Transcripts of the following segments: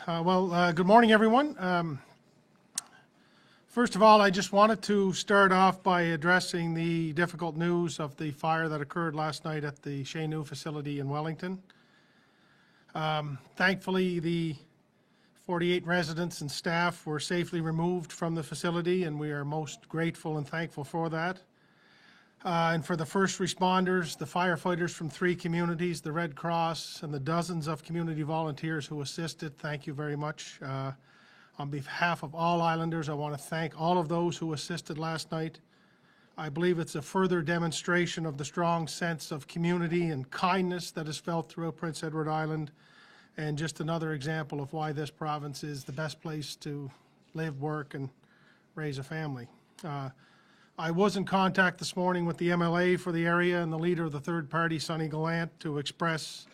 Good morning, everyone. First of all, I just wanted to start off by addressing the difficult news of the fire that occurred last night at the Chez Nous facility in Wellington. Thankfully, the 48 residents and staff were safely removed from the facility, and we are most grateful and thankful for that. And for the first responders, the firefighters from 3 communities, the Red Cross, and the dozens of community volunteers who assisted, thank you very much. On behalf of all Islanders, I want to thank all of those who assisted last night. I believe it's a further demonstration of the strong sense of community and kindness that is felt throughout Prince Edward Island, and just another example of why this province is the best place to live, work, and raise a family. I was in contact this morning with the MLA for the area and the leader of the third party, Sonny Gallant, to express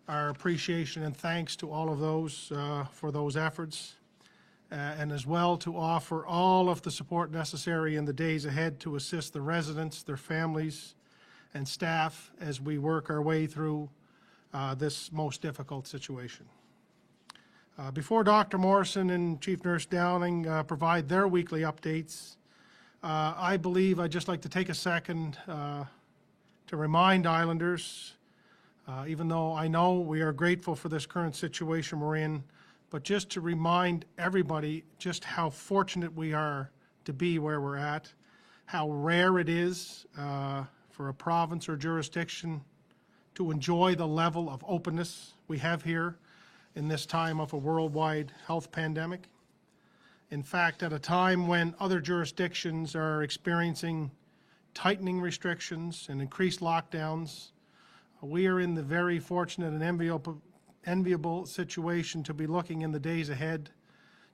our appreciation and thanks to all of those for those efforts, and as well to offer all of the support necessary in the days ahead to assist the residents, their families, and staff as we work our way through this most difficult situation. Before Dr. Morrison and Chief Nurse Downing provide their weekly updates, I believe I'd just like to take a second to remind Islanders, even though I know we are grateful for this current situation we're in, but just to remind everybody just how fortunate we are to be where we're at, how rare it is for a province or jurisdiction to enjoy the level of openness we have here in this time of a worldwide health pandemic. In fact, at a time when other jurisdictions are experiencing tightening restrictions and increased lockdowns, we are in the very fortunate and enviable situation to be looking in the days ahead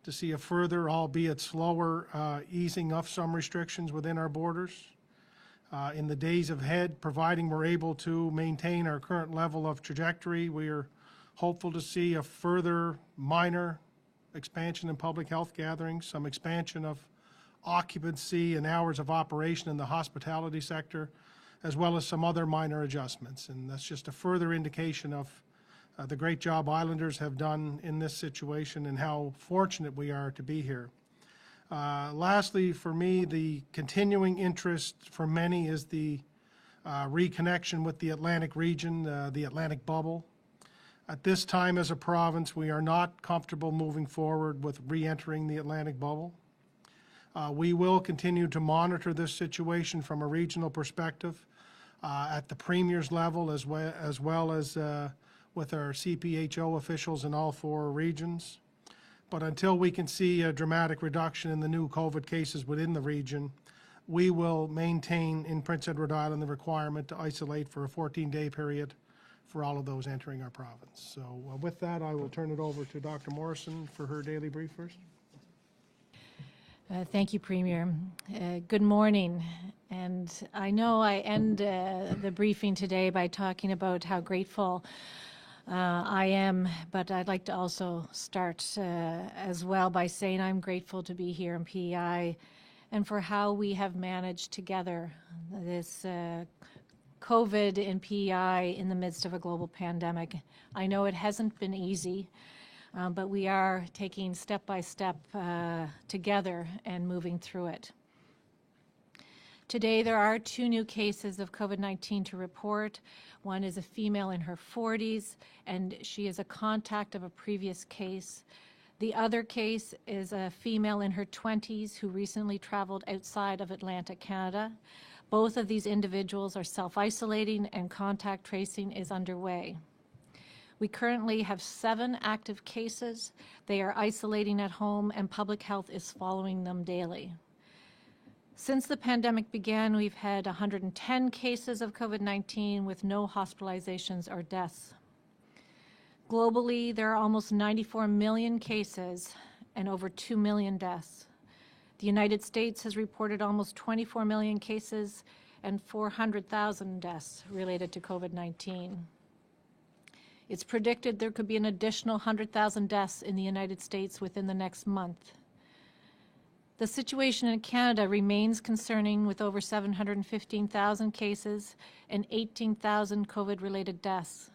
to see a further, albeit slower, easing of some restrictions within our borders. In the days ahead, providing we're able to maintain our current level of trajectory, we are hopeful to see a further minor expansion in public health gatherings, some expansion of occupancy and hours of operation in the hospitality sector, as well as some other minor adjustments. And that's just a further indication of the great job Islanders have done in this situation and how fortunate we are to be here. Lastly, for me, the continuing interest for many is the reconnection with the Atlantic region, the Atlantic bubble. At this time as a province, we are not comfortable moving forward with re-entering the Atlantic bubble. We will continue to monitor this situation from a regional perspective at the Premier's level as well as with our CPHO officials in all 4 regions. But until we can see a dramatic reduction in the new COVID cases within the region, we will maintain in Prince Edward Island the requirement to isolate for a 14-day period for all of those entering our province. So with that, I will turn it over to Dr. Morrison for her daily brief first. Thank you, Premier. Good morning. And I know I end the briefing today by talking about how grateful I am, but I'd like to also start as well by saying I'm grateful to be here in PEI and for how we have managed together this COVID in PEI in the midst of a global pandemic. I know it hasn't been easy, but we are taking step by step together and moving through it. Today there are 2 new cases of COVID-19 to report. One is a female in her 40s, and she is a contact of a previous case. The other case is a female in her 20s who recently traveled outside of Atlantic Canada. Both of these individuals are self-isolating and contact tracing is underway. We currently have 7 active cases. They are isolating at home and public health is following them daily. Since the pandemic began, we've had 110 cases of COVID-19 with no hospitalizations or deaths. Globally, there are almost 94 million cases and over 2 million deaths. The United States has reported almost 24 million cases and 400,000 deaths related to COVID-19. It's predicted there could be an additional 100,000 deaths in the United States within the next month. The situation in Canada remains concerning with over 715,000 cases and 18,000 COVID-related deaths.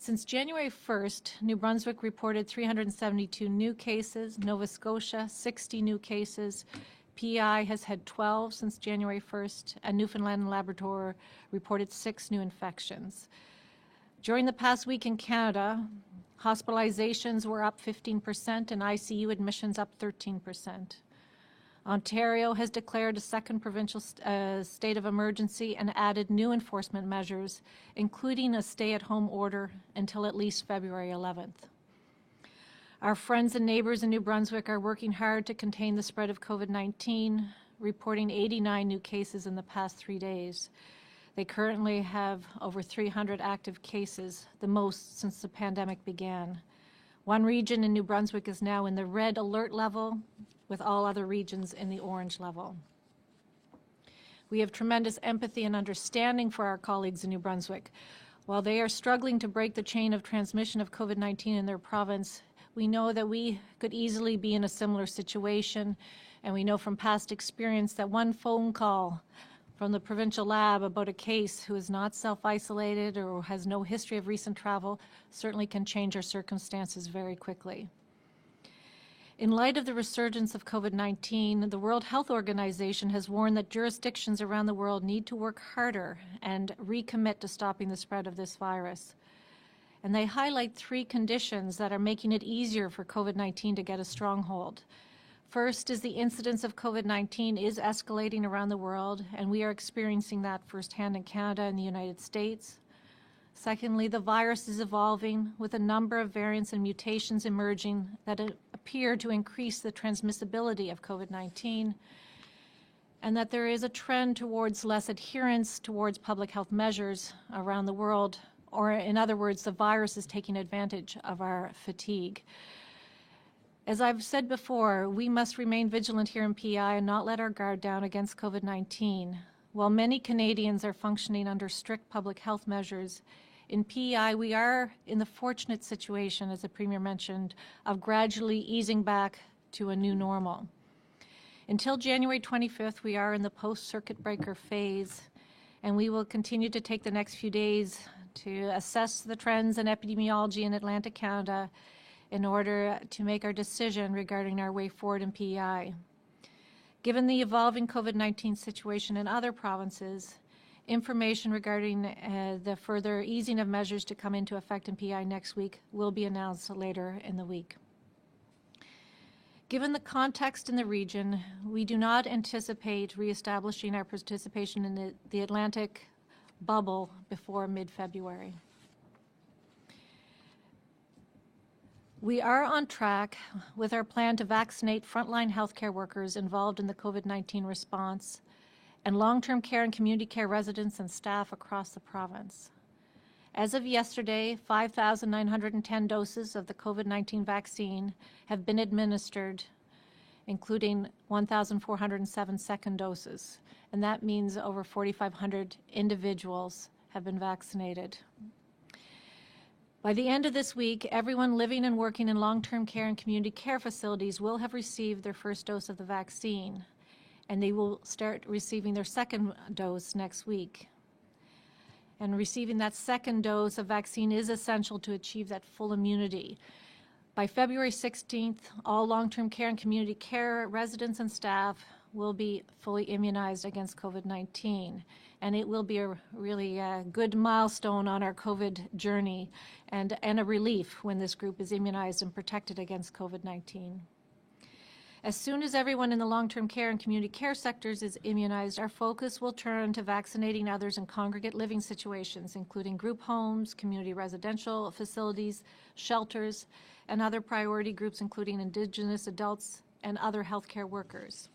Since January 1st, New Brunswick reported 372 new cases, Nova Scotia 60 new cases, PEI has had 12 since January 1st, and Newfoundland and Labrador reported 6 new infections. During the past week in Canada, hospitalizations were up 15% and ICU admissions up 13%. Ontario has declared a second provincial state of emergency and added new enforcement measures, including a stay-at-home order until at least February 11th. Our friends and neighbors in New Brunswick are working hard to contain the spread of COVID-19, reporting 89 new cases in the past 3 days. They currently have over 300 active cases, the most since the pandemic began. One region in New Brunswick is now in the red alert level, with all other regions in the orange level. We have tremendous empathy and understanding for our colleagues in New Brunswick. While they are struggling to break the chain of transmission of COVID-19 in their province, we know that we could easily be in a similar situation, and we know from past experience that one phone call from the provincial lab about a case who is not self-isolated or has no history of recent travel certainly can change our circumstances very quickly. In light of the resurgence of COVID-19, the World Health Organization has warned that jurisdictions around the world need to work harder and recommit to stopping the spread of this virus. And they highlight 3 conditions that are making it easier for COVID-19 to get a stronghold. First is the incidence of COVID-19 is escalating around the world, and we are experiencing that firsthand in Canada and the United States. Secondly, the virus is evolving with a number of variants and mutations emerging that appear to increase the transmissibility of COVID-19, and that there is a trend towards less adherence towards public health measures around the world, or in other words, the virus is taking advantage of our fatigue. As I've said before, we must remain vigilant here in PEI and not let our guard down against COVID-19. While many Canadians are functioning under strict public health measures, in PEI we are in the fortunate situation, as the Premier mentioned, of gradually easing back to a new normal. Until January 25th, we are in the post-circuit breaker phase, and we will continue to take the next few days to assess the trends in epidemiology in Atlantic Canada in order to make our decision regarding our way forward in PEI. Given the evolving COVID-19 situation in other provinces, information regarding the further easing of measures to come into effect in PEI next week will be announced later in the week. Given the context in the region, we do not anticipate reestablishing our participation in the Atlantic bubble before mid-February. We are on track with our plan to vaccinate frontline healthcare workers involved in the COVID-19 response and long-term care and community care residents and staff across the province. As of yesterday, 5,910 doses of the COVID-19 vaccine have been administered, including 1,407 second doses, and that means over 4,500 individuals have been vaccinated. By the end of this week, everyone living and working in long-term care and community care facilities will have received their first dose of the vaccine, and they will start receiving their second dose next week. And receiving that second dose of vaccine is essential to achieve that full immunity. By February 16th, all long-term care and community care residents and staff will be fully immunized against COVID-19. And it will be a really good milestone on our COVID journey and a relief when this group is immunized and protected against COVID-19. As soon as everyone in the long-term care and community care sectors is immunized, our focus will turn to vaccinating others in congregate living situations, including group homes, community residential facilities, shelters, and other priority groups, including Indigenous adults and other healthcare workers.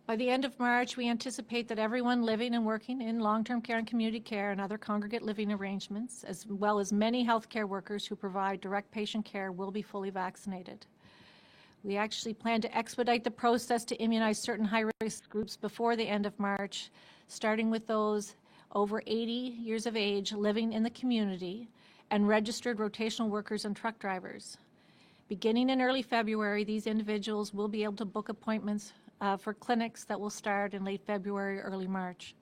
By the end of March, we anticipate that everyone living and working in long-term care and community care and other congregate living arrangements, as well as many healthcare workers who provide direct patient care, will be fully vaccinated. We actually plan to expedite the process to immunize certain high-risk groups before the end of March, starting with those over 80 years of age living in the community and registered rotational workers and truck drivers. Beginning in early February, these individuals will be able to book appointments for clinics that will start in late February, early March.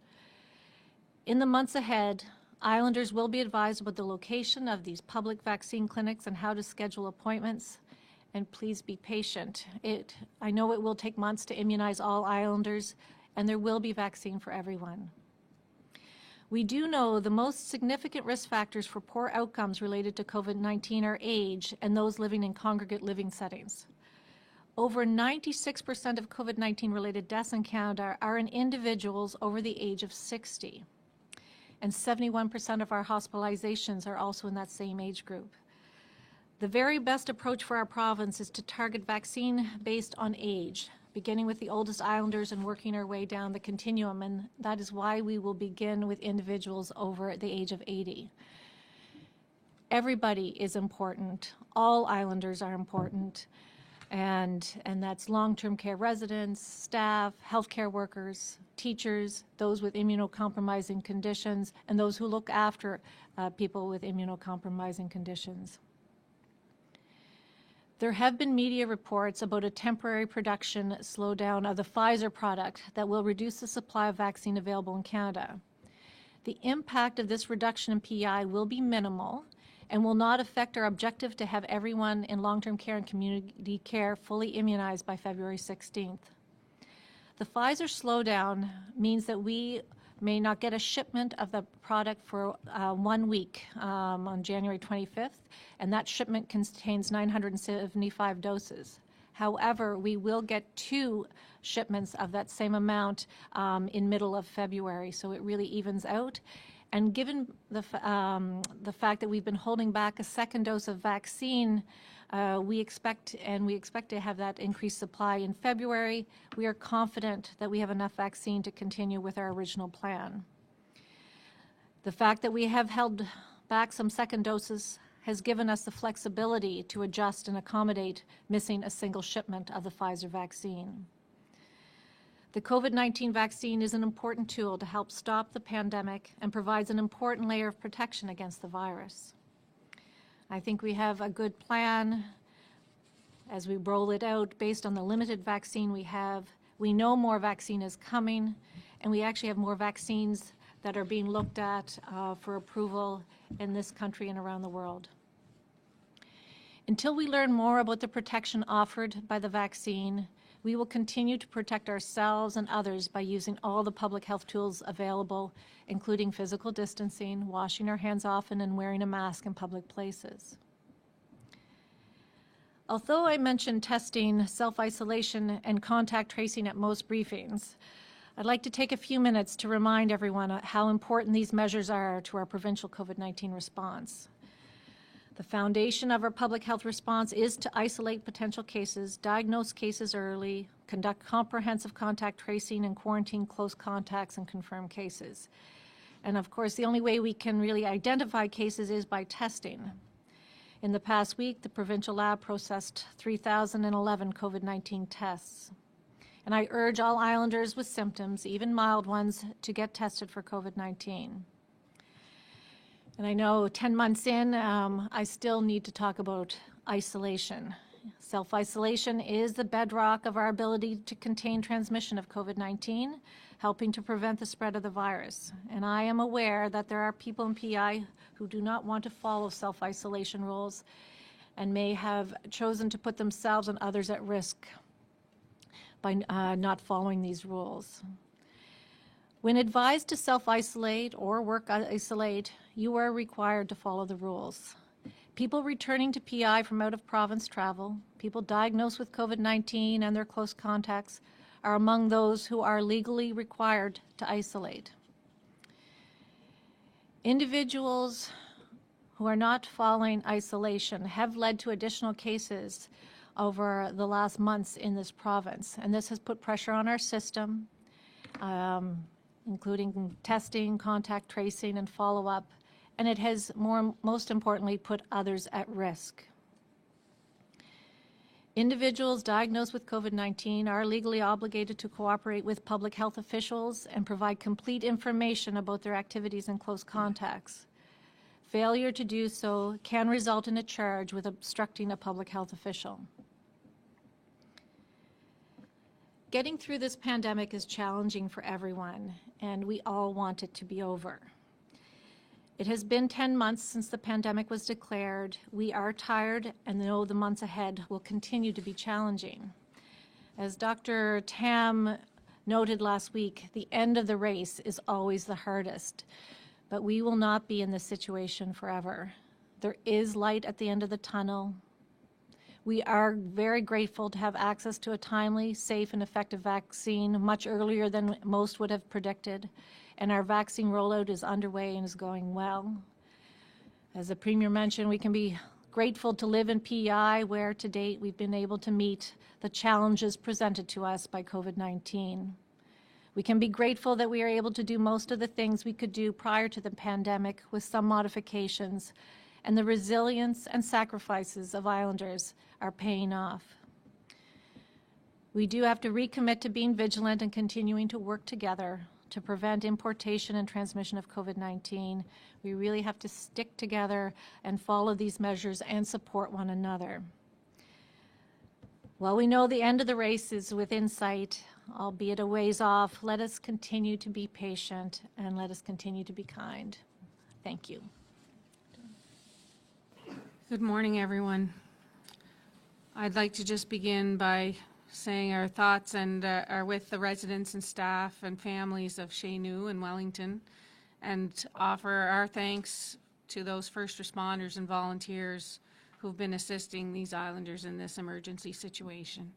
In the months ahead, Islanders will be advised about the location of these public vaccine clinics and how to schedule appointments. And please be patient. I know it will take months to immunize all Islanders, and there will be vaccine for everyone. We do know the most significant risk factors for poor outcomes related to COVID-19 are age and those living in congregate living settings. Over 96% of COVID-19 related deaths in Canada are in individuals over the age of 60. And 71% of our hospitalizations are also in that same age group. The very best approach for our province is to target vaccine based on age, beginning with the oldest Islanders and working our way down the continuum, and that is why we will begin with individuals over the age of 80. Everybody is important. All Islanders are important, and that's long-term care residents, staff, healthcare workers, teachers, those with immunocompromising conditions, and those who look after people with immunocompromising conditions. There have been media reports about a temporary production slowdown of the Pfizer product that will reduce the supply of vaccine available in Canada. The impact of this reduction in PEI will be minimal and will not affect our objective to have everyone in long-term care and community care fully immunized by February 16th. The Pfizer slowdown means that we may not get a shipment of the product for 1 week on January 25th, and that shipment contains 975 doses. However, we will get 2 shipments of that same amount in middle of February, so it really evens out. And given the fact that we've been holding back a second dose of vaccine, we expect to have that increased supply in February. We are confident that we have enough vaccine to continue with our original plan. The fact that we have held back some second doses has given us the flexibility to adjust and accommodate missing a single shipment of the Pfizer vaccine. The COVID-19 vaccine is an important tool to help stop the pandemic and provides an important layer of protection against the virus. I think we have a good plan as we roll it out based on the limited vaccine we have. We know more vaccine is coming, and we actually have more vaccines that are being looked at for approval in this country and around the world. Until we learn more about the protection offered by the vaccine, we will continue to protect ourselves and others by using all the public health tools available, including physical distancing, washing our hands often, and wearing a mask in public places. Although I mentioned testing, self-isolation, and contact tracing at most briefings, I'd like to take a few minutes to remind everyone how important these measures are to our provincial COVID-19 response. The foundation of our public health response is to isolate potential cases, diagnose cases early, conduct comprehensive contact tracing, and quarantine close contacts and confirmed cases. And of course, the only way we can really identify cases is by testing. In the past week, the provincial lab processed 3,011 COVID-19 tests. And I urge all Islanders with symptoms, even mild ones, to get tested for COVID-19. And I know 10 months in, I still need to talk about isolation. Self-isolation is the bedrock of our ability to contain transmission of COVID-19, helping to prevent the spread of the virus. And I am aware that there are people in PEI who do not want to follow self-isolation rules and may have chosen to put themselves and others at risk by not following these rules. When advised to self-isolate or work isolate, you are required to follow the rules. People returning to PEI from out-of-province travel, people diagnosed with COVID-19 and their close contacts are among those who are legally required to isolate. Individuals who are not following isolation have led to additional cases over the last months in this province, and this has put pressure on our system, including testing, contact tracing, and follow-up, and it has most importantly put others at risk. Individuals diagnosed with COVID-19 are legally obligated to cooperate with public health officials and provide complete information about their activities and close contacts. Failure to do so can result in a charge with obstructing a public health official. Getting through this pandemic is challenging for everyone, and we all want it to be over. It has been 10 months since the pandemic was declared. We are tired and know the months ahead will continue to be challenging. As Dr. Tam noted last week, the end of the race is always the hardest, but we will not be in this situation forever. There is light at the end of the tunnel. We are very grateful to have access to a timely, safe, and effective vaccine much earlier than most would have predicted, and our vaccine rollout is underway and is going well. As the Premier mentioned, we can be grateful to live in PEI, where to date we've been able to meet the challenges presented to us by COVID-19. We can be grateful that we are able to do most of the things we could do prior to the pandemic with some modifications, and the resilience and sacrifices of Islanders are paying off. We do have to recommit to being vigilant and continuing to work together to prevent importation and transmission of COVID-19. We really have to stick together and follow these measures and support one another. While we know the end of the race is within sight, albeit a ways off, let us continue to be patient and let us continue to be kind. Thank you. Good morning, everyone. I'd like to just begin by saying our thoughts and are with the residents and staff and families of Chez Nous and Wellington, and offer our thanks to those first responders and volunteers who've been assisting these Islanders in this emergency situation.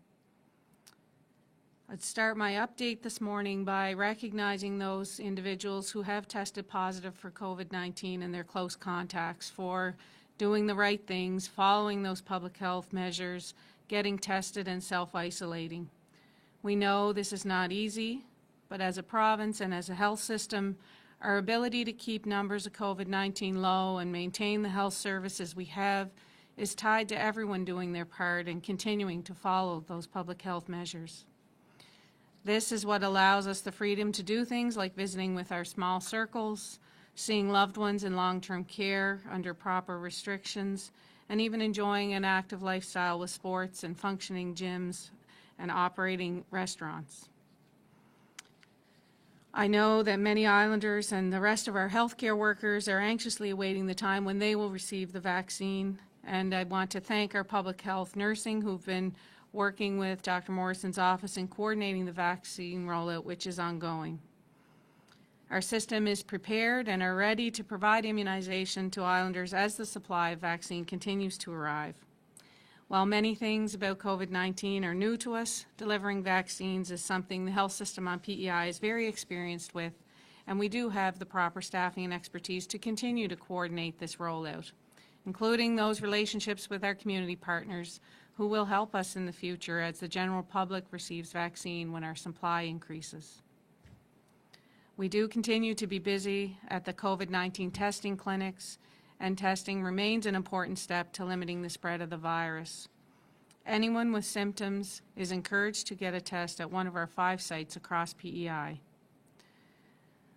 I'd start my update this morning by recognizing those individuals who have tested positive for COVID-19 and their close contacts for doing the right things, following those public health measures, getting tested and self-isolating. We know this is not easy, but as a province and as a health system, our ability to keep numbers of COVID-19 low and maintain the health services we have is tied to everyone doing their part and continuing to follow those public health measures. This is what allows us the freedom to do things like visiting with our small circles, seeing loved ones in long-term care under proper restrictions, and even enjoying an active lifestyle with sports and functioning gyms and operating restaurants. I know that many Islanders and the rest of our healthcare workers are anxiously awaiting the time when they will receive the vaccine, and I want to thank our public health nursing who've been working with Dr. Morrison's office in coordinating the vaccine rollout, which is ongoing. Our system is prepared and are ready to provide immunization to Islanders as the supply of vaccine continues to arrive. While many things about COVID-19 are new to us, delivering vaccines is something the health system on PEI is very experienced with, and we do have the proper staffing and expertise to continue to coordinate this rollout, including those relationships with our community partners who will help us in the future as the general public receives vaccine when our supply increases. We do continue to be busy at the COVID-19 testing clinics, and testing remains an important step to limiting the spread of the virus. Anyone with symptoms is encouraged to get a test at one of our 5 sites across PEI.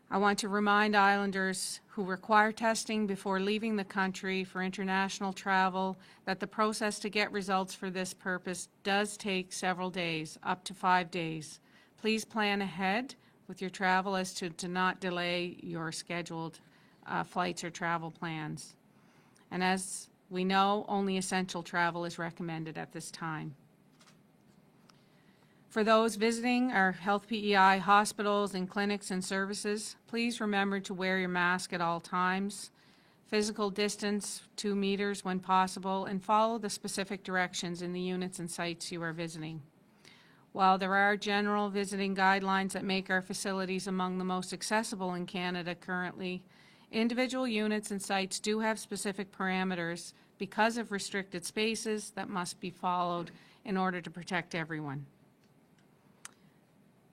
I want to remind Islanders who require testing before leaving the country for international travel that the process to get results for this purpose does take several days, up to 5 days. Please plan ahead with your travel as to not delay your scheduled flights or travel plans. And as we know, only essential travel is recommended at this time. For those visiting our Health PEI hospitals and clinics and services, please remember to wear your mask at all times, physical distance 2 meters when possible, and follow the specific directions in the units and sites you are visiting. While there are general visiting guidelines that make our facilities among the most accessible in Canada currently, individual units and sites do have specific parameters because of restricted spaces that must be followed in order to protect everyone.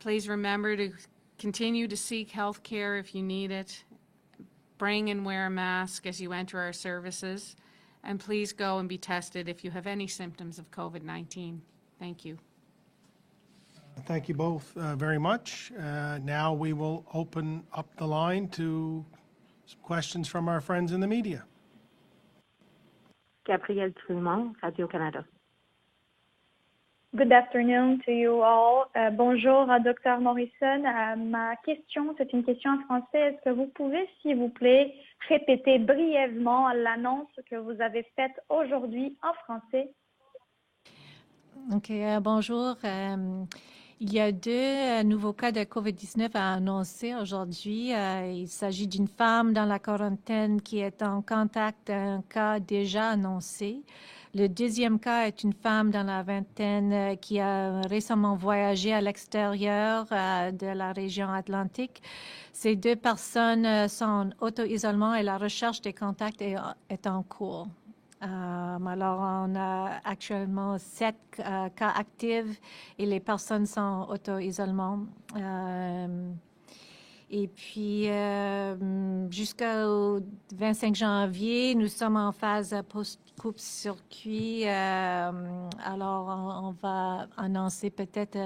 Please remember to continue to seek health care if you need it. Bring and wear a mask as you enter our services, and please go and be tested if you have any symptoms of COVID-19. Thank you. Thank you both very much. Now we will open up the line to some questions from our friends in the media. Gabrielle Dumont, Radio-Canada. Good afternoon to you all. Bonjour, Dr. Morrison. Ma question, c'est une question en français. Est-ce que vous pouvez, s'il vous plaît, répéter brièvement l'annonce que vous avez faite aujourd'hui en français? OK, bonjour. Il y a deux nouveaux cas de COVID-19 à annoncer aujourd'hui. Il s'agit d'une femme dans la quarantaine qui est en contact d'un cas déjà annoncé. Le deuxième cas est une femme dans la vingtaine qui a récemment voyagé à l'extérieur de la région atlantique. Ces deux personnes sont en auto-isolement et la recherche des contacts est en cours. Alors, on a actuellement 7 cas actifs et les personnes sont en auto-isolement. Et puis, jusqu'au 25 janvier, nous sommes en phase post-coupe-circuit. Alors, on va annoncer peut-être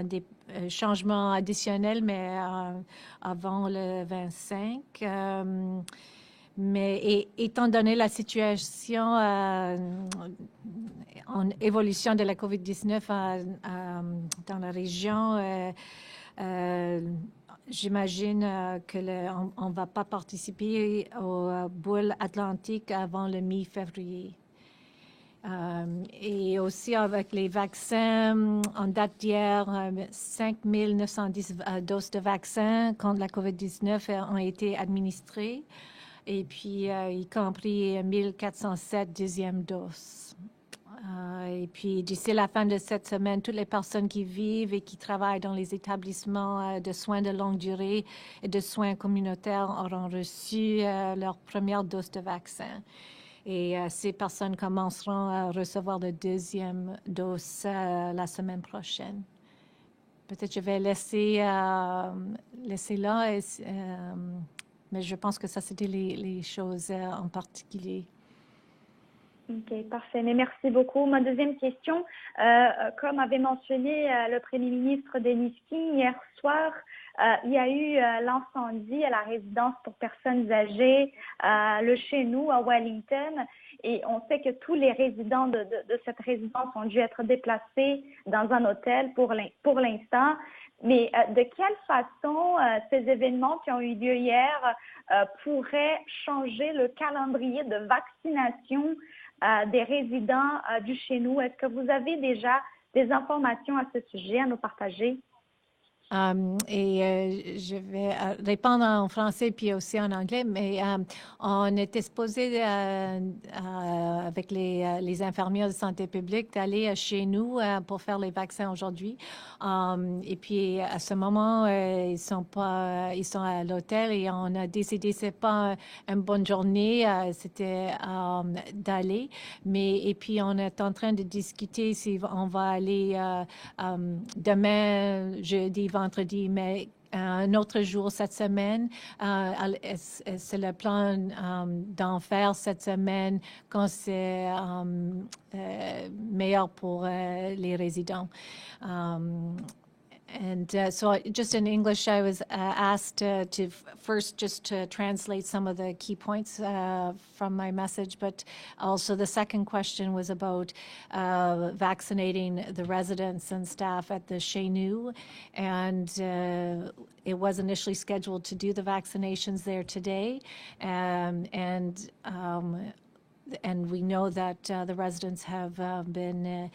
des changements additionnels, mais avant le 25. Mais étant donné la situation en évolution de la COVID-19 dans la région, j'imagine qu'on ne va pas participer aux boules atlantiques avant le mi-février. Et aussi avec les vaccins, en date d'hier, 5 910 doses de vaccins contre la COVID-19 ont été administrées, et puis y compris 1407 deuxièmes doses. Et puis, d'ici la fin de cette semaine, toutes les personnes qui vivent et qui travaillent dans les établissements de soins de longue durée et de soins communautaires auront reçu leur première dose de vaccin. Et ces personnes commenceront à recevoir la deuxième dose la semaine prochaine. Peut-être je vais laisser là, mais je pense que ça, c'était les choses en particulier. OK, parfait. Mais merci beaucoup. Ma deuxième question, comme avait mentionné le Premier ministre Denis King hier soir, il y a eu l'incendie à la résidence pour personnes âgées, le chez nous à Wellington, et on sait que tous les résidents de cette résidence ont dû être déplacés dans un hôtel pour l'instant. Mais de quelle façon ces événements qui ont eu lieu hier pourraient changer le calendrier de vaccination des résidents du chez nous? Est-ce que vous avez déjà des informations à ce sujet à nous partager? Je vais répondre en français puis aussi en anglais, mais on était supposé avec les infirmières de santé publique d'aller chez nous pour faire les vaccins aujourd'hui. Et puis à ce moment, ils sont à l'hôtel et on a décidé c'est pas une bonne journée, c'était d'aller. Et puis on est en train de discuter si on va aller demain, jeudi, vendredi, mais un autre jour cette semaine. C'est le plan d'en faire cette semaine quand c'est meilleur pour les résidents. So just in English, I was asked to first just to translate some of the key points from my message, but also the second question was about vaccinating the residents and staff at the Chez Nous. And it was initially scheduled to do the vaccinations there today. And we know that the residents have been,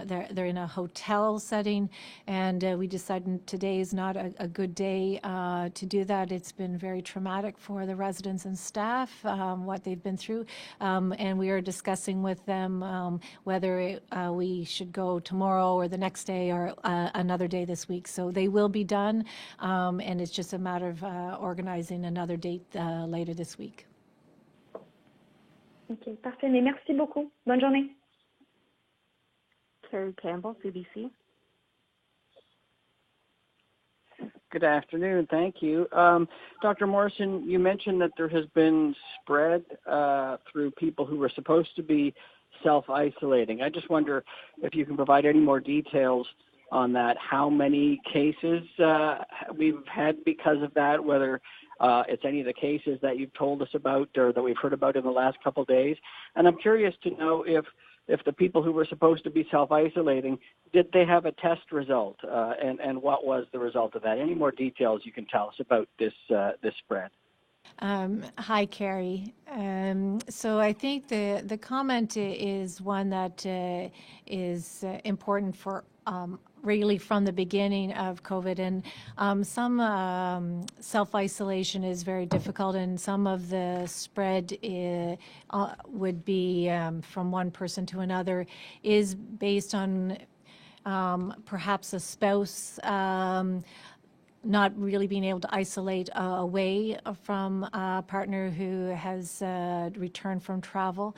they're in a hotel setting, and we decided today is not a good day to do that. It's been very traumatic for the residents and staff, what they've been through, and we are discussing with them whether we should go tomorrow or the next day or another day this week. So they will be done, and it's just a matter of organizing another date later this week. OK, parfait. Mais merci beaucoup. Bonne journée. Carrie Campbell, CBC. Good afternoon. Thank you. Dr. Morrison, you mentioned that there has been spread through people who were supposed to be self-isolating. I just wonder if you can provide any more details on that, how many cases we've had because of that, whether it's any of the cases that you've told us about or that we've heard about in the last couple of days. And I'm curious to know if if the people who were supposed to be self-isolating, did they have a test result, and what was the result of that? Any more details you can tell us about this spread? Hi, Carrie. So I think the comment is one that is important for really from the beginning of COVID. And some self-isolation is very difficult, and some of the spread would be from one person to another is based on perhaps a spouse not really being able to isolate away from a partner who has returned from travel.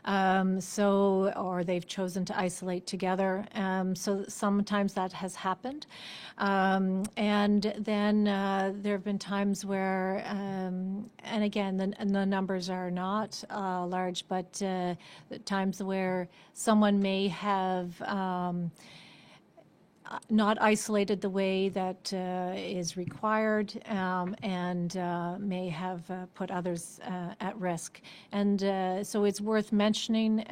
Or they've chosen to isolate together. So sometimes that has happened. And then there have been times where, and again, the numbers are not large, but times where someone may have not isolated the way that is required, and may have put others at risk. And so it's worth mentioning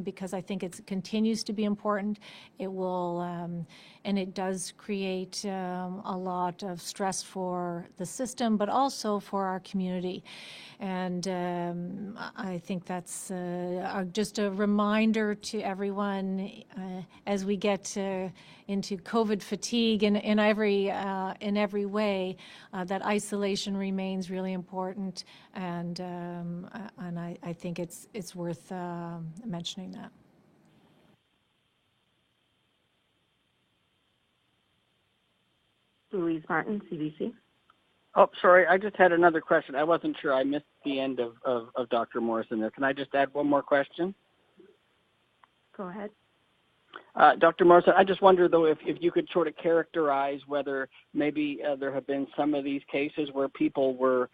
because I think it continues to be important. It will, and it does create a lot of stress for the system, but also for our community. And I think that's just a reminder to everyone as we get into COVID fatigue in every way, that isolation remains really important, and I think it's worth mentioning that. Louise Martin, CBC. Oh, sorry, I just had another question. I wasn't sure. I missed the end of Dr. Morrison there. Can I just add one more question? Go ahead. Dr. Morrison, I just wonder, though, if you could sort of characterize whether maybe there have been some of these cases where people were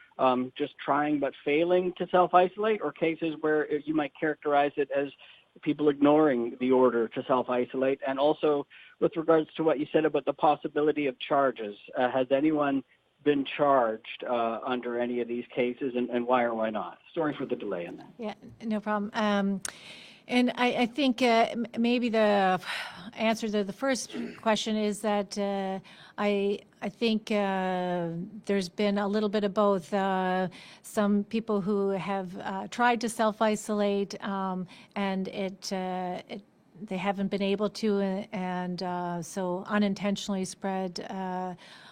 just trying but failing to self-isolate, or cases where you might characterize it as people ignoring the order to self-isolate. And also, with regards to what you said about the possibility of charges, has anyone been charged under any of these cases, and why or why not? Sorry for the delay in that. Yeah, no problem. And I think maybe the answer to the first question is that I think there's been a little bit of both. Some people who have tried to self-isolate, and they haven't been able to, and so unintentionally spread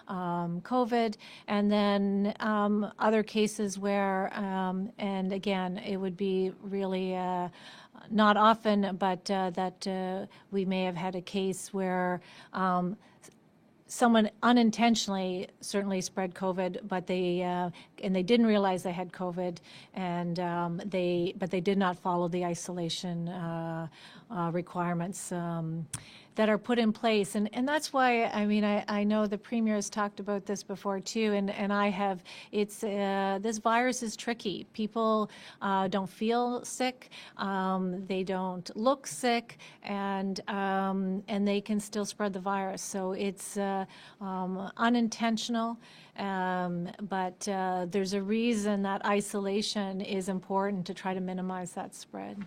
COVID, and then other cases where, and again, it would be really not often, but that we may have had a case where someone unintentionally certainly spread COVID, but they didn't realize they had COVID, and but they did not follow the isolation requirements that are put in place. And that's why, I mean, I know the Premier has talked about this before too, and I have. It's this virus is tricky. People don't feel sick, they don't look sick, and they can still spread the virus. So it's unintentional, but there's a reason that isolation is important to try to minimize that spread.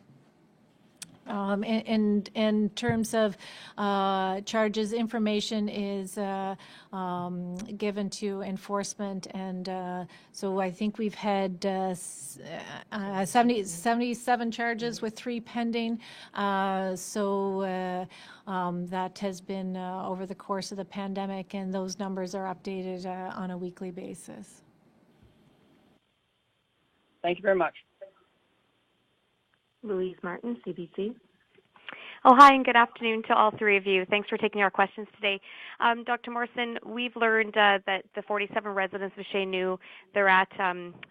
In terms of charges, information is given to enforcement, and so I think we've had 77 charges with 3 pending. That has been over the course of the pandemic, and those numbers are updated on a weekly basis. Thank you very much. Louise Martin, CBC. Oh, hi, and good afternoon to all three of you. Thanks for taking our questions today. Dr. Morrison, we've learned that the 47 residents of Chez Nous, they're at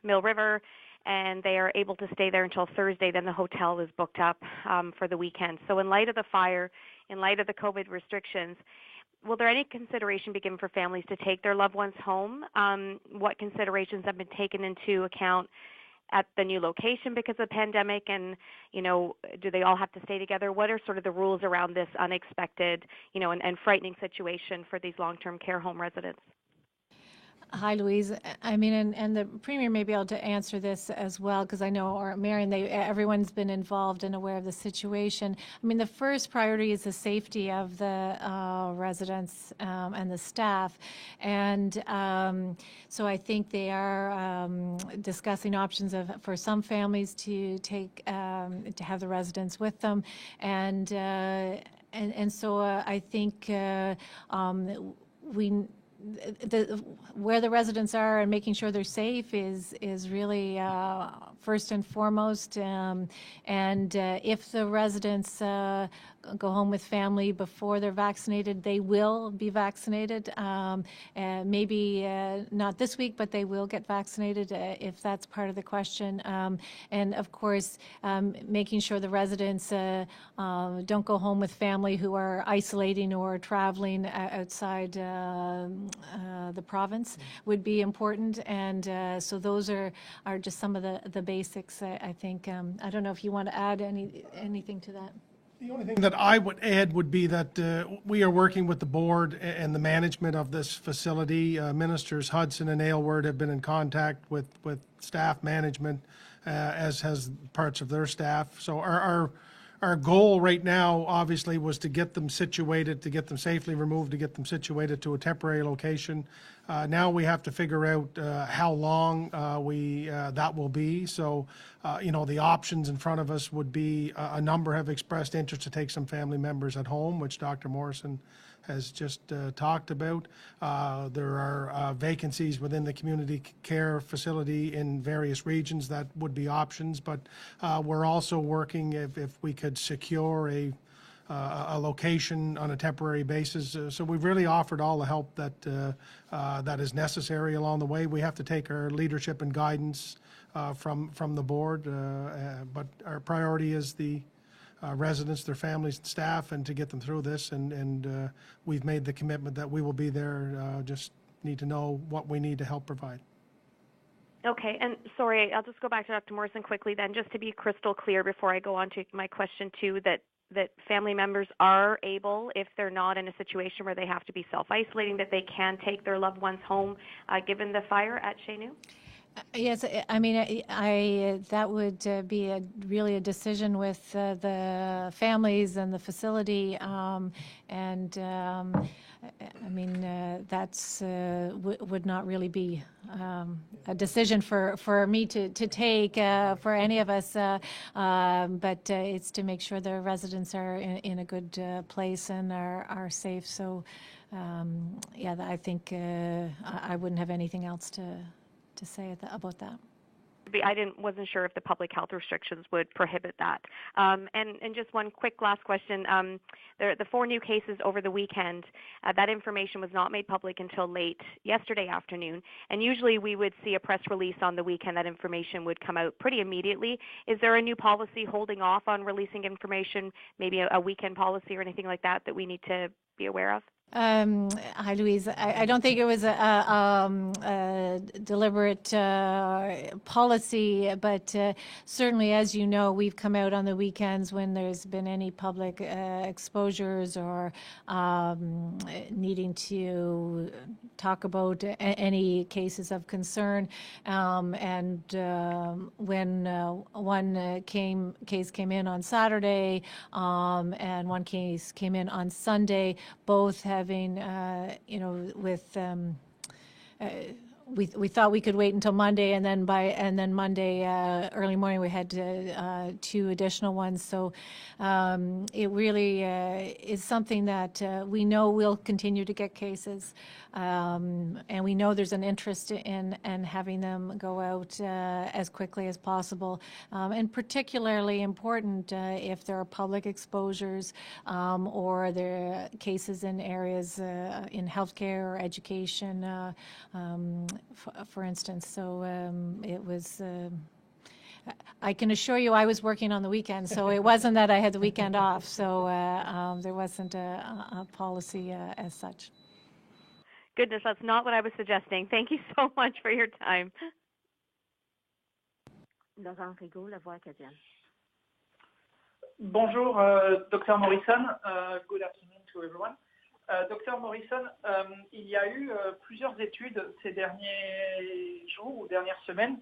Mill River, and they are able to stay there until Thursday. Then the hotel is booked up for the weekend. So in light of the fire, in light of the COVID restrictions, will there any consideration be given for families to take their loved ones home? What considerations have been taken into account at the new location because of the pandemic, and, you know, do they all have to stay together? What are sort of the rules around this unexpected, you know, and frightening situation for these long-term care home residents? Hi, Louise. I mean, and the Premier may be able to answer this as well, because I know, or Marion, everyone's been involved and aware of the situation. I mean, the first priority is the safety of the residents and the staff. And so I think they are discussing options for some families to take, to have the residents with them. And so I think where the residents are and making sure they're safe is really first and foremost. And if the residents go home with family before they're vaccinated, they will be vaccinated. Maybe not this week, but they will get vaccinated if that's part of the question. And of course, making sure the residents don't go home with family who are isolating or traveling outside the province would be important. And so those are just some of the basics, I think. I don't know if you want to add anything to that. The only thing that I would add would be that we are working with the board and the management of this facility. Ministers Hudson and Aylward have been in contact with staff management, as has parts of their staff. So our goal right now, obviously, was to get them situated, to get them safely removed, to get them situated to a temporary location. Now we have to figure out how long that will be. So, the options in front of us would be a number have expressed interest to take some family members at home, which Dr. Morrison has just talked about. There are vacancies within the community care facility in various regions that would be options, but we're also working if we could secure a location on a temporary basis. So we've really offered all the help that is necessary along the way. We have to take our leadership and guidance from the board, but our priority is the residents, their families, and staff, and to get them through this. And we've made the commitment that we will be there. Just need to know what we need to help provide. Okay, and sorry, I'll just go back to Dr. Morrison quickly then, just to be crystal clear before I go on to my question too, that family members are able, if they're not in a situation where they have to be self-isolating, that they can take their loved ones home given the fire at Chez New? Yes, I mean, that would be really a decision with the families and the facility, I mean, that's would not really be a decision for me to take for any of us, but it's to make sure the residents are in a good place and are safe. So, yeah, I think I wouldn't have anything else to say about that. I wasn't sure if the public health restrictions would prohibit that. And just one quick last question. The 4 new cases over the weekend, that information was not made public until late yesterday afternoon. And usually we would see a press release on the weekend. That information would come out pretty immediately. Is there a new policy holding off on releasing information, maybe a weekend policy or anything like that we need to be aware of? Hi, Louise. I don't think it was a deliberate policy, but certainly, as you know, we've come out on the weekends when there's been any public exposures or needing to talk about any cases of concern. And when one case came in on Saturday and one case came in on Sunday, both having, with we thought we could wait until Monday, and then Monday early morning we had 2 additional ones. So it really is something that we know we'll continue to get cases, and we know there's an interest in having them go out as quickly as possible, and particularly important if there are public exposures or there are cases in areas in healthcare or education, for instance. So it was, I can assure you I was working on the weekend, so it wasn't that I had the weekend off. So there wasn't a policy as such. Goodness, that's not what I was suggesting. Thank you so much for your time. Laurent Rigaud, La Voix acadienne. Bonjour, Dr. Morrison. Good afternoon to everyone. Docteur Morrison, il y a eu plusieurs études ces derniers jours ou dernières semaines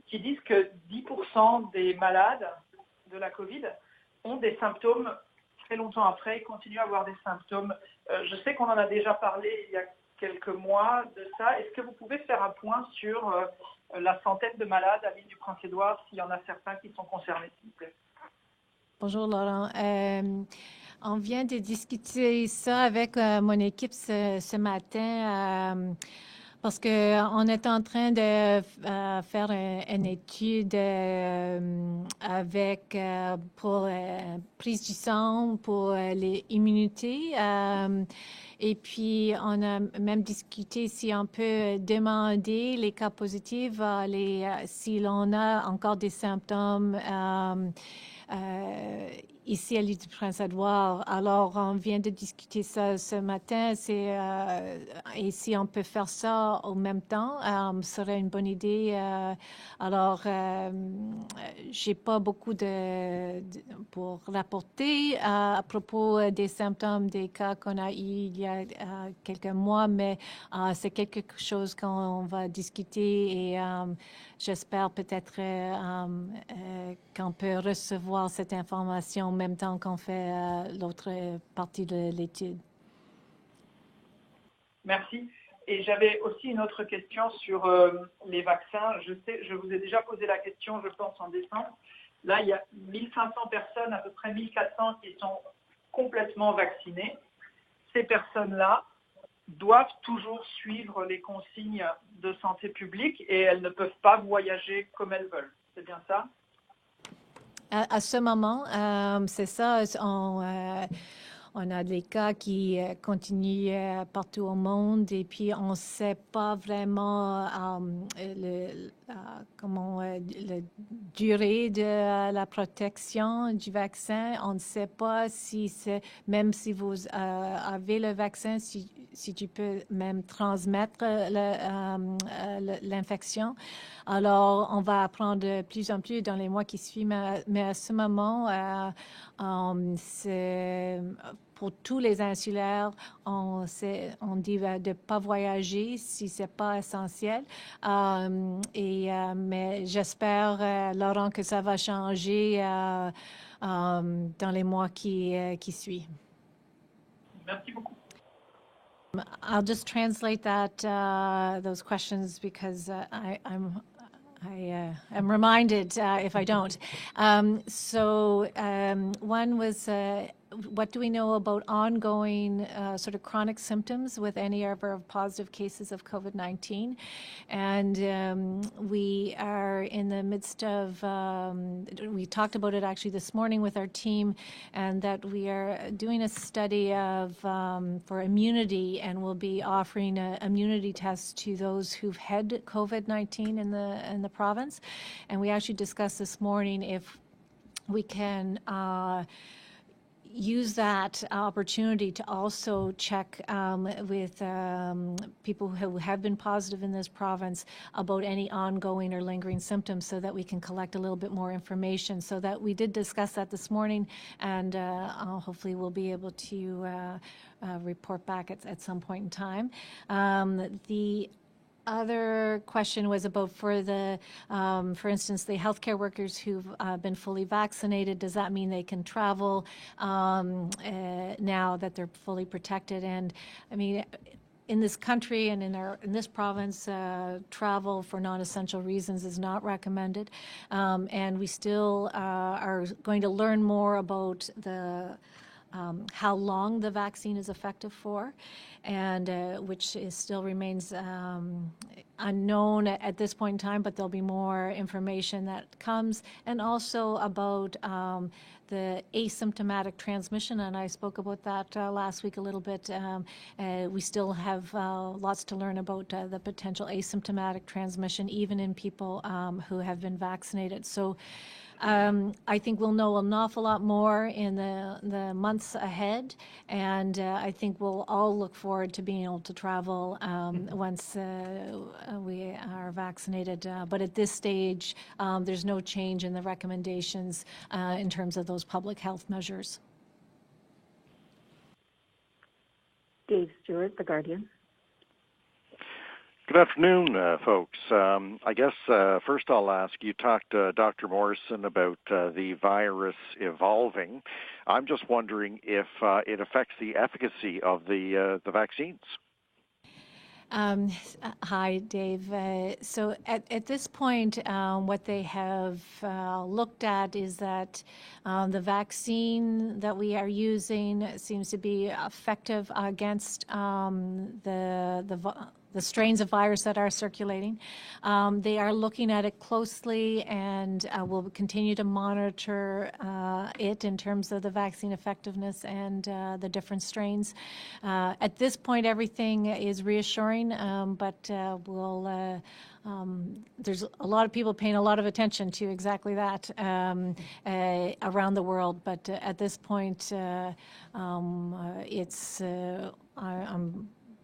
qui disent que 10% des malades de la COVID ont des symptômes très longtemps après, ils continuent à avoir des symptômes. Je sais qu'on en a déjà parlé il y a quelques mois de ça. Est-ce que vous pouvez faire un point sur la centaine de malades à l'île du Prince-Édouard, s'il y en a certains qui sont concernés, s'il vous plaît? Bonjour Laurent. On vient de discuter ça avec mon équipe ce matin parce qu'on est en train de faire une étude avec pour prise du sang pour l'immunité. Et puis, on a même discuté si on peut demander les cas positifs, si l'on a encore des symptômes ici à l'île du Prince-Édouard. Alors, on vient de discuter ça ce matin. Et si on peut faire ça au même temps, ce serait une bonne idée. Alors, j'ai pas beaucoup pour rapporter à propos des symptômes des cas qu'on a eu il y a quelques mois, mais c'est quelque chose qu'on va discuter et j'espère peut-être qu'on peut recevoir cette information en même temps qu'on fait l'autre partie de l'étude. Merci. Et j'avais aussi une autre question sur les vaccins. Je vous ai déjà posé la question, je pense, en décembre. Là, il y a 1500 personnes, à peu près 1400 qui sont complètement vaccinées. Ces personnes-là doivent toujours suivre les consignes de santé publique et elles ne peuvent pas voyager comme elles veulent. C'est bien ça? À ce moment, c'est ça. On a des cas qui continuent partout au monde et puis on ne sait pas vraiment la durée de la protection du vaccin. On ne sait pas si c'est, même si vous avez le vaccin, si tu peux même transmettre l'infection. Alors, on va apprendre de plus en plus dans les mois qui suivent, mais à ce moment, pour tous les insulaires, on dit de ne pas voyager si ce n'est pas essentiel. Mais j'espère, Laurent, que ça va changer dans les mois qui suivent. Merci beaucoup. I'll just translate those questions because I am reminded if I don't. One was, what do we know about ongoing sort of chronic symptoms with any ever positive cases of COVID-19? And we are in the midst of, we talked about it actually this morning with our team, and that we are doing a study of for immunity, and we'll be offering an immunity test to those who've had COVID-19 in the province. And we actually discussed this morning if we can use that opportunity to also check with people who have been positive in this province about any ongoing or lingering symptoms so that we can collect a little bit more information. So that we did discuss that this morning, and hopefully we'll be able to report back at some point in time. The other question was about for instance, the healthcare workers who've been fully vaccinated. Does that mean they can travel now that they're fully protected? And I mean, in this country and in this province, travel for non-essential reasons is not recommended. And we still are going to learn more about how long the vaccine is effective for, and which still remains unknown at this point in time, but there'll be more information that comes, and also about the asymptomatic transmission, and I spoke about that last week a little bit. We still have lots to learn about the potential asymptomatic transmission, even in people who have been vaccinated. So I think we'll know an awful lot more in the months ahead, and I think we'll all look forward to being able to travel once we are vaccinated. But at this stage, there's no change in the recommendations in terms of those public health measures. Dave Stewart, The Guardian. Good afternoon, folks. I guess first I'll ask, you talked to Dr. Morrison about the virus evolving. I'm just wondering if it affects the efficacy of the vaccines. Hi, Dave. So at this point, what they have looked at is that the vaccine that we are using seems to be effective against the strains of virus that are circulating. They are looking at it closely and will continue to monitor it in terms of the vaccine effectiveness and the different strains. At this point, everything is reassuring, but there's a lot of people paying a lot of attention to exactly that around the world. But at this point, I'm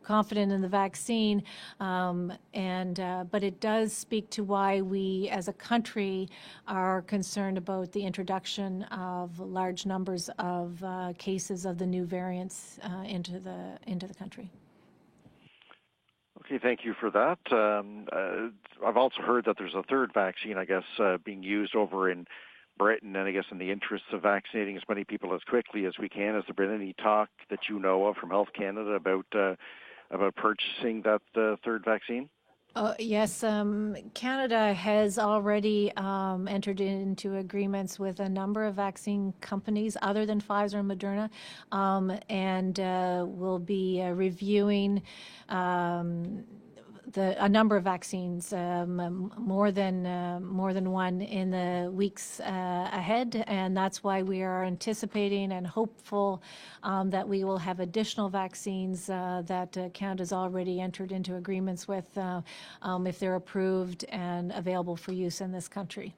confident in the vaccine, but it does speak to why we as a country are concerned about the introduction of large numbers of cases of the new variants into the country. Okay, thank you for that. I've also heard that there's a third vaccine, I guess, being used over in Britain, and I guess in the interests of vaccinating as many people as quickly as we can. Has there been any talk that you know of from Health Canada about purchasing that third vaccine? Yes, Canada has already entered into agreements with a number of vaccine companies other than Pfizer and Moderna, and will be reviewing a number of vaccines, more than one in the weeks ahead, and that's why we are anticipating and hopeful that we will have additional vaccines that Canada's already entered into agreements with if they're approved and available for use in this country.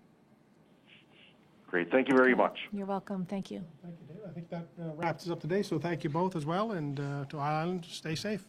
Great. Thank you very much. You're welcome. Thank you. Thank you, Dave. I think that wraps us up today, so thank you both as well, and to Ireland, stay safe.